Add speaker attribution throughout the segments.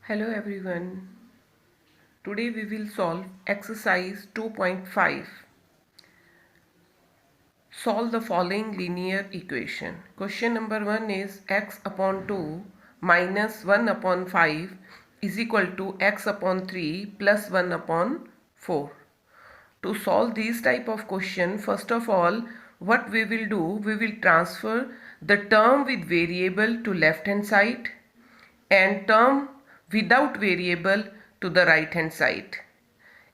Speaker 1: Hello everyone. Today we will solve exercise 2.5. Solve the following linear equation. Question number 1 is x upon 2 minus 1 upon 5 is equal to x upon 3 plus 1 upon 4. To solve these type of question, first of all, what we will do, we will transfer the term with variable to left hand side and term without variable to the right hand side.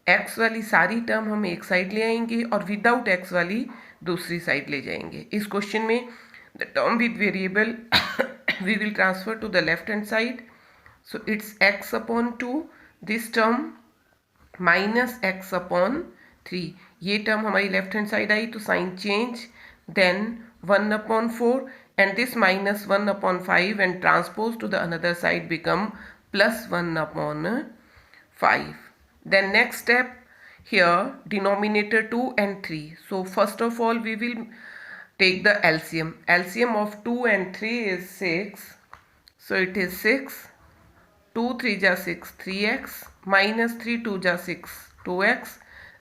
Speaker 1: x वाली सारी term हम एक side ले आएंगे और without x वाली दूसरी side ले जाएंगे. इस क्वेश्चन में the term with variable we will transfer to the left hand side. So it's x upon 2, this term minus x upon 3. ये टर्म हमारी लेफ्ट हैंड साइड आई तो sign change, then 1 upon 4 and this minus 1 upon 5 and transpose to the another side become plus 1 upon 5. Then next step, here denominator 2 and 3. So first of all we will take the LCM. LCM of 2 and 3 is 6. So it is 6. 2 3 ja 6, 3x minus 3 2 ja 6, 2x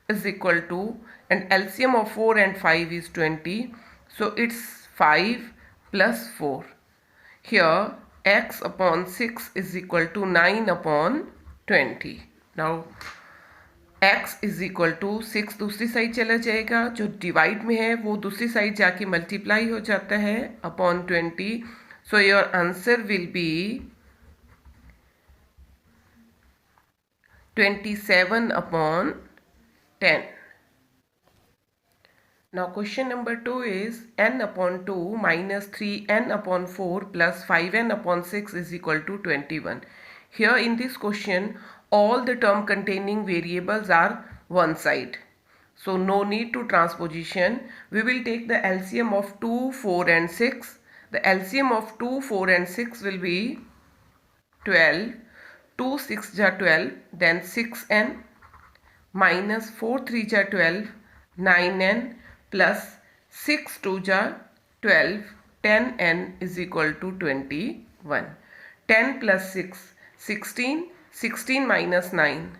Speaker 1: is equal to, and LCM of 4 and 5 is 20. So it's 5 plus 4. Here x upon 6 is equal to 9 upon 20. Now x is equal to 6 दूसरी side चला जाएगा, जो divide में है वो दूसरी side जाके multiply हो जाता है upon 20. So your answer will be 27 upon 10. Now question number 2 is n upon 2 minus 3n upon 4 plus 5n upon 6 is equal to 21. Here in this question all the term containing variables are one side. So no need to transposition. We will take the LCM of 2, 4 and 6. The LCM of 2, 4 and 6 will be 12. 2 6 ja 12, then 6n minus 4 3 ja 12, 9n plus 6 2 ja 12, 10n is equal to 21. 10 plus 6, 16, 16 minus 9,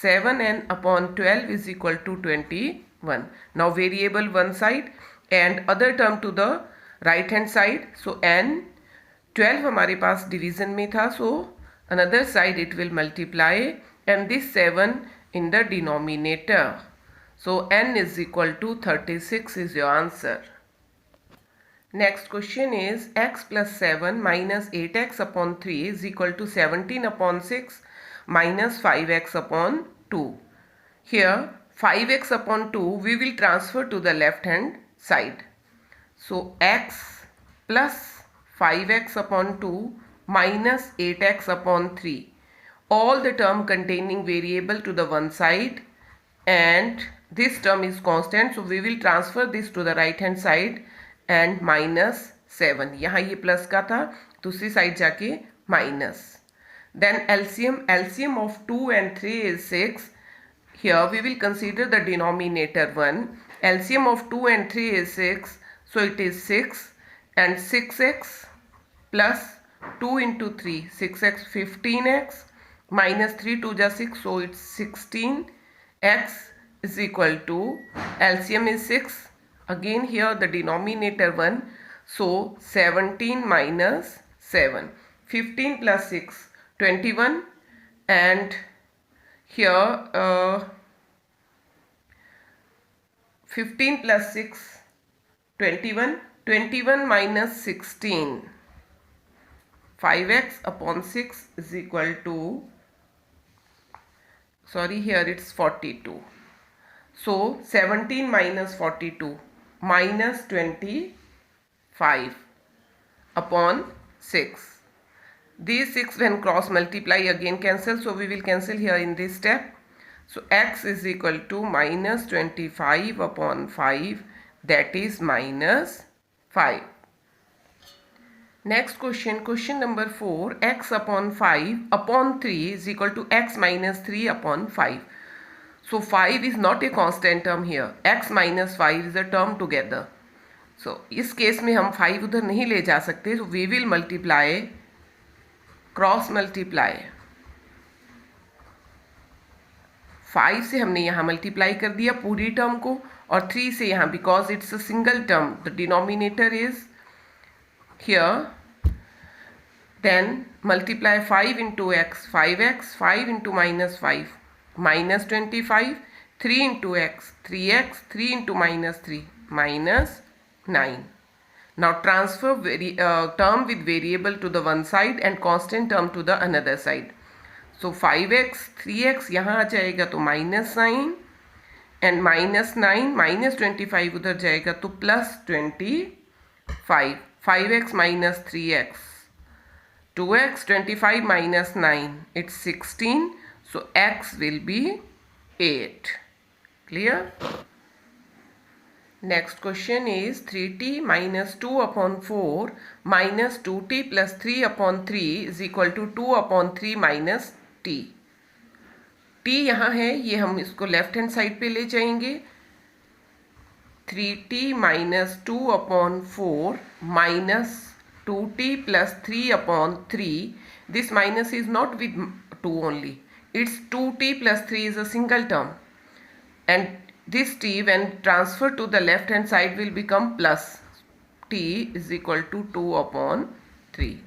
Speaker 1: 7n upon 12 is equal to 21. Now variable one side and other term to the right hand side. So n 12 हमारे पास division में था, so another side it will multiply and this 7 in the denominator. So n is equal to 36 is your answer. Next question is x plus 7 minus 8x upon 3 is equal to 17 upon 6 minus 5x upon 2. Here 5x upon 2 we will transfer to the left hand side. So x plus 5x upon 2 minus 8x upon 3. All the term containing variable to the one side and this term is constant. So we will transfer this to the right hand side and minus 7. यहाँ ये plus का था, दूसरी side जाके minus. Then LCM of 2 and 3 is 6. Here we will consider the denominator 1. LCM of 2 and 3 is 6. So it is 6 and 6x plus 2 into 3, 6x 15x minus 3 2 ja 6, so it's 16x is equal to, LCM is 6, again here the denominator 1, so 17 minus 7, 15 plus 6 21 and here 15 plus 6 21, 21 minus 16, 5x upon 6 is equal to, sorry here it's 42. So 17 minus 42 minus 25 upon 6. These 6 when cross multiply again cancel, so we will cancel here in this step. So x is equal to minus 25 upon 5, that is minus 5. Next question, question number 4, x upon 5 upon 3 is equal to x minus 3 upon 5. So 5 is not a constant term here, x minus 5 is a term together. So इस case में हम 5 उधर नहीं ले जा सकते, so we will multiply, cross multiply. 5 से हमने यहाँ मल्टीप्लाई कर दिया पूरी टर्म को, और 3 से यहाँ, because it's a single term, the denominator is here, then multiply 5 into x, 5x, 5 into minus 5, minus 25, 3 into x, 3x, 3 into minus 3, minus 9. Now transfer term with variable to the one side and constant term to the another side. So 5x, 3x यहाँ आ जाएगा तो minus 9, and minus 9, minus 25 उधर जाएगा तो plus 25, 5x minus 3x, 2x, 25 minus 9, it's 16, so x will be 8. Clear? Next question is 3t minus 2 upon 4 minus 2t plus 3 upon 3 is equal to 2 upon 3 minus t. t यहाँ है, ये हम इसको left hand side पे ले जाएंगे. 3t minus 2 upon 4 minus 2t plus 3 upon 3. This minus is not with 2 only. It's 2t plus 3 is a single term. And this t when transferred to the left hand side will become plus. T is equal to 2 upon 3.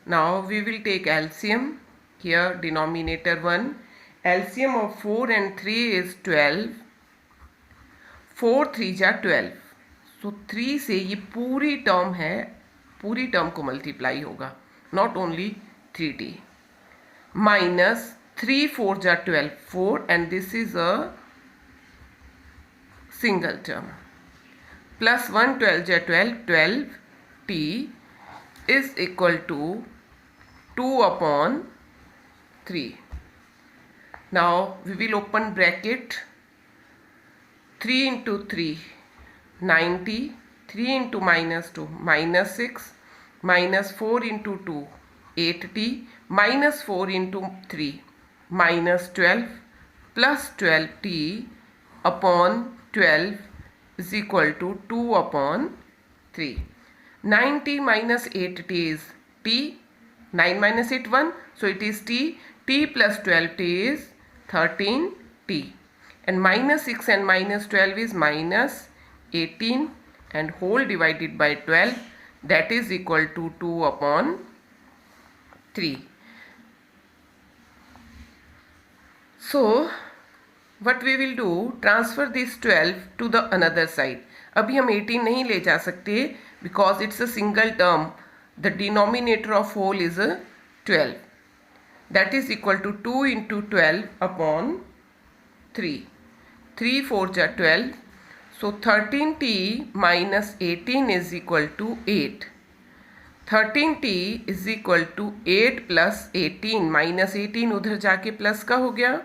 Speaker 1: Now we will take LCM. Here denominator 1. LCM of 4 and 3 is 12. 4 3 जा 12. So 3 से ये पूरी term है, पूरी term को multiply होगा, not only 3t. Minus 3 4 जा 12, 4, and this is a single term. Plus 1 12 जा 12, 12t is equal to 2 upon 3. Now we will open bracket. 3 into 3, 90. 3 into minus 2, minus 6. Minus 4 into 2, 8t. Minus 4 into 3, minus 12. Plus 12t upon 12 is equal to 2 upon 3. 9t minus 8t is t. 9 minus 8 1, so it is t. t plus 12t is 13t. And minus 6 and minus 12 is minus 18, and whole divided by 12, that is equal to 2 upon 3. So what we will do, transfer this 12 to the another side. अभी हम 18 नहीं ले जा सकते because it's a single term. The denominator of whole is a 12. That is equal to 2 into 12 upon 3. 3 4 ja 12. So 13t minus 18 is equal to 8. 13t is equal to 8 plus 18. Minus 18 उधर जाके plus का हो गया.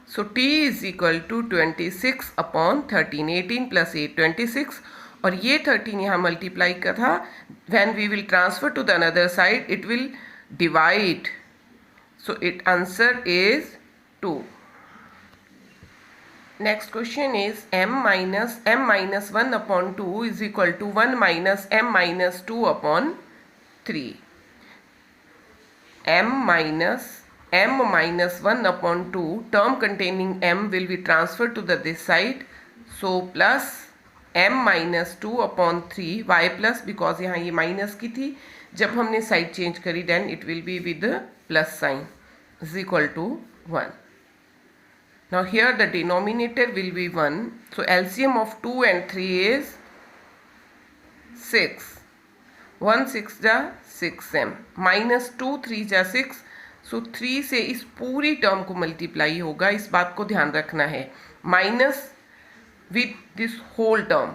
Speaker 1: So t is equal to 26 upon 13. 18 plus 8, 26. और ये 13 यहाँ multiply का था. When we will transfer to the another side, it will divide. So its answer is 2. Next question is m minus 1 upon 2 is equal to 1 minus m minus 2 upon 3. m minus 1 upon 2, term containing m will be transferred to this side. So plus m minus 2 upon 3, y plus, because यहाँ ये minus की थी, जब हमने side change करी then it will be with the plus sign, is equal to 1. Now here the denominator will be 1. So LCM of 2 and 3 is 6. 1 6 जा 6m. Minus 2 3 जा 6. So 3 से इस पूरी टर्म को मल्टीप्लाई होगा, इस बात को ध्यान रखना है. Minus with this whole term.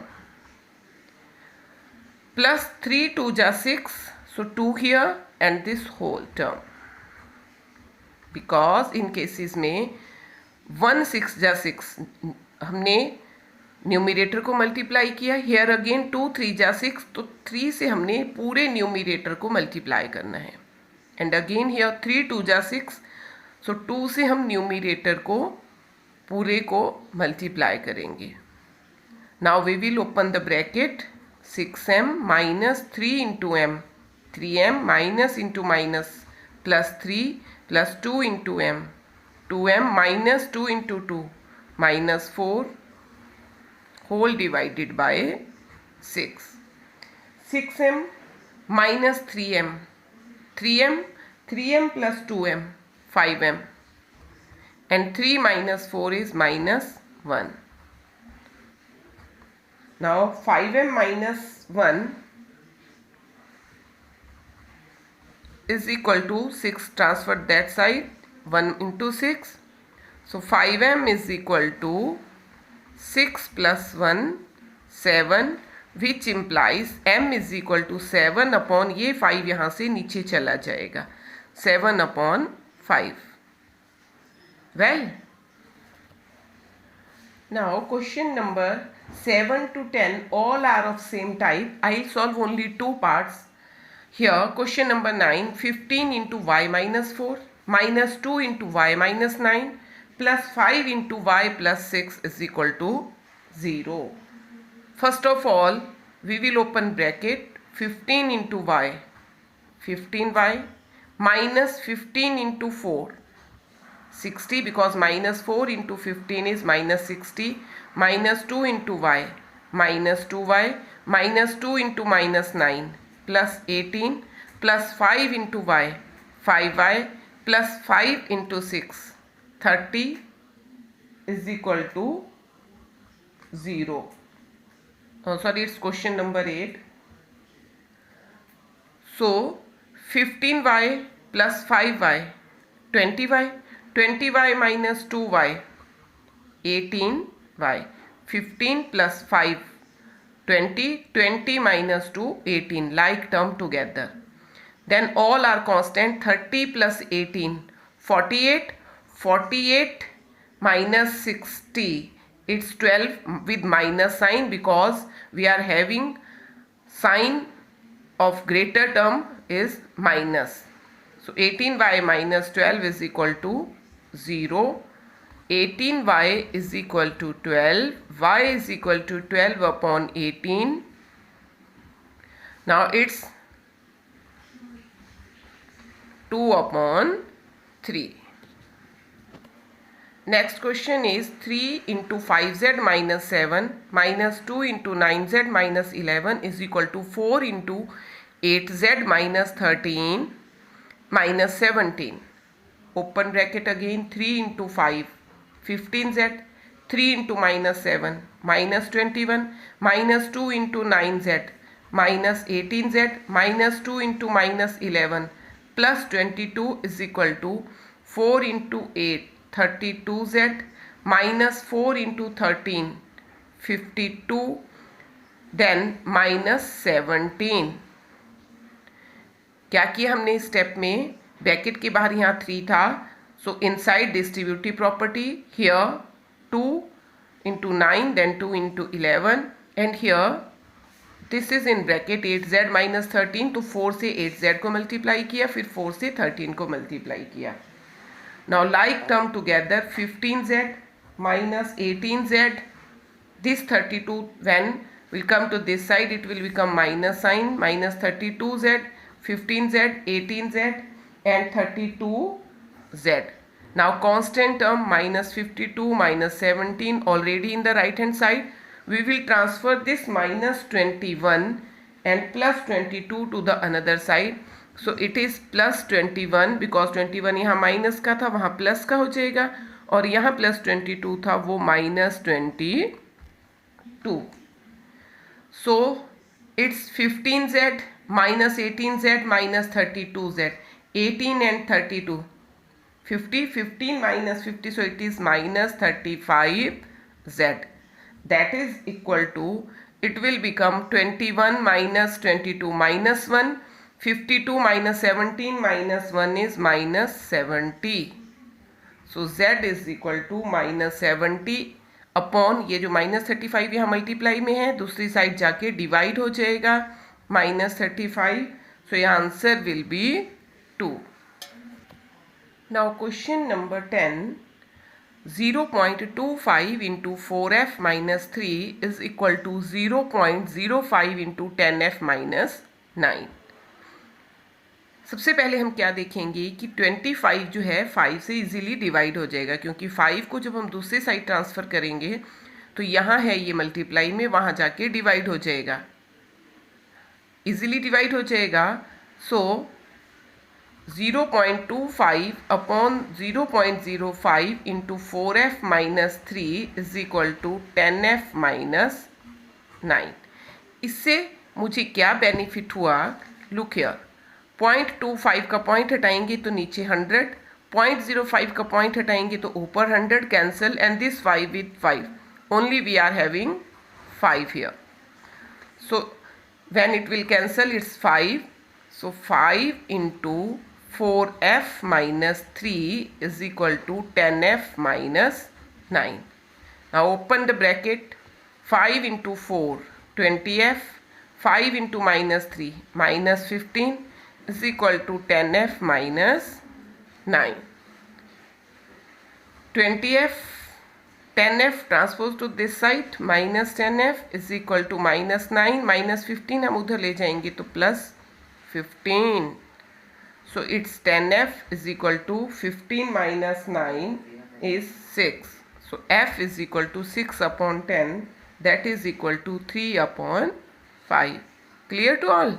Speaker 1: Plus 3 2 ja 6. So 2 here and this whole term. Because in cases में 1 6 जा 6 हमने न्यूमिरेटर को मल्टीप्लाई किया. हेयर अगेन 2 3 जा 6, तो 3 से हमने पूरे न्यूमिरेटर को मल्टीप्लाई करना है. एंड अगेन हेयर 3 2 जा 6, सो 2 से हम न्यूमिरेटर को पूरे को मल्टीप्लाई करेंगे. Now we will open the bracket. 6m minus 3 into m, 3m minus into minus plus 3 plus 2 into m, 2m minus 2 into 2 minus 4 whole divided by 6. 6m minus 3m. 3m plus 2m, 5m. And 3 minus 4 is minus 1. Now 5m minus 1 is equal to 6. Transfer that side, 1 into 6. So 5m is equal to 6 plus 1, 7, which implies m is equal to 7 upon ये 5 यहाँ से नीचे चला जाएगा, 7 upon 5. Well, now question number 7 to 10 all are of same type. I'll solve only two parts. Here question number 9, 15 into y minus 4 minus 2 into y minus 9 plus 5 into y plus 6 is equal to 0. First of all, we will open bracket 15 into y, 15y minus 15 into 4, 60, because minus 4 into 15 is minus 60, minus 2 into y, minus 2y, minus 2 into minus 9, plus 18, plus 5 into y, 5y, plus 5 into 6, 30 is equal to 0. Oh, sorry, it's question number 8. So 15y plus 5y, 20y, 20y minus 2y, 18y, 15 plus 5, 20, 20 minus 2, 18, like term together. Then all are constant, 30 plus 18, 48, 48 minus 60, it's 12 with minus sign because we are having sign of greater term is minus. So 18y minus 12 is equal to 0. 18y is equal to 12. Y is equal to 12 upon 18. Now it's 2 upon 3. Next question is 3 into 5z minus 7 minus 2 into 9z minus 11 is equal to 4 into 8z minus 13 minus 17. Open bracket again, 3 into 5, 15z, 3 into minus 7, minus 21, minus 2 into 9z, minus 18z, minus 2 into minus 11, plus 22 is equal to 4 into 8, 32z, minus 4 into 13, 52, then minus 17. क्या किया हमने इस step में, bracket के बाहर यहाँ 3 था, सो inside distributive property, here 2 into 9 then 2 into 11 and here this is in bracket 8z minus 13, तो 4 से 8z को मल्टीप्लाई किया, फिर 4 से 13 को मल्टीप्लाई किया. Now like term together, 15z minus 18z, this 32 when will come to this side it will become minus sign, minus 32z, 15z, 18z and 32z. Now constant term minus 52 minus 17 already in the right hand side. We will transfer this minus 21 and plus 22 to the another side. So it is plus 21 because 21 यहाँ minus का था वहाँ plus का हो जाएगा और यहाँ plus 22 था वो minus 22. So it's 15z minus 18z minus 32z, 18 and 32. 50, 15 minus 50, so it is minus 35z. That is equal to, it will become 21 minus 22 minus 1, 52 minus 17 minus 1 is minus 70. So z is equal to minus 70 upon ये जो minus 35 यहाँ multiply में है दूसरी side जाके divide हो जाएगा minus 35. So your answer will be 2. Now question number 10, 0.25 into 4f minus 3 is equal to 0.05 into 10f minus 9. सबसे पहले हम क्या देखेंगे कि 25 जो है 5 से इजीली डिवाइड हो जाएगा, क्योंकि 5 को जब हम दूसरी साइड ट्रांसफ़र करेंगे तो यहाँ है ये मल्टीप्लाई में, वहाँ जाके डिवाइड हो जाएगा, इजीली डिवाइड हो जाएगा। So 0.25 upon 0.05 into 4f minus 3 is equal to 10f minus 9। इससे मुझे क्या बेनिफिट हुआ? लुक हियर, 0.25 का पॉइंट हटाएंगे तो नीचे 100, 0.05 का पॉइंट हटाएंगे तो ऊपर 100, cancel, and this 5 with 5, only we are having 5 here. So when it will cancel, it's 5. So 5 into 4f minus 3 is equal to 10f minus 9. Now open the bracket. 5 into 4, 20f. 5 into minus 3, minus 15 is equal to 10f minus 9. 20f, 10f transpose to this side, minus 10f is equal to minus 9, minus 15 हम उधर ले जाएंगे तो plus 15. So it's 10f is equal to 15 minus 9 is 6. So f is equal to 6 upon 10, that is equal to 3 upon 5. Clear to all?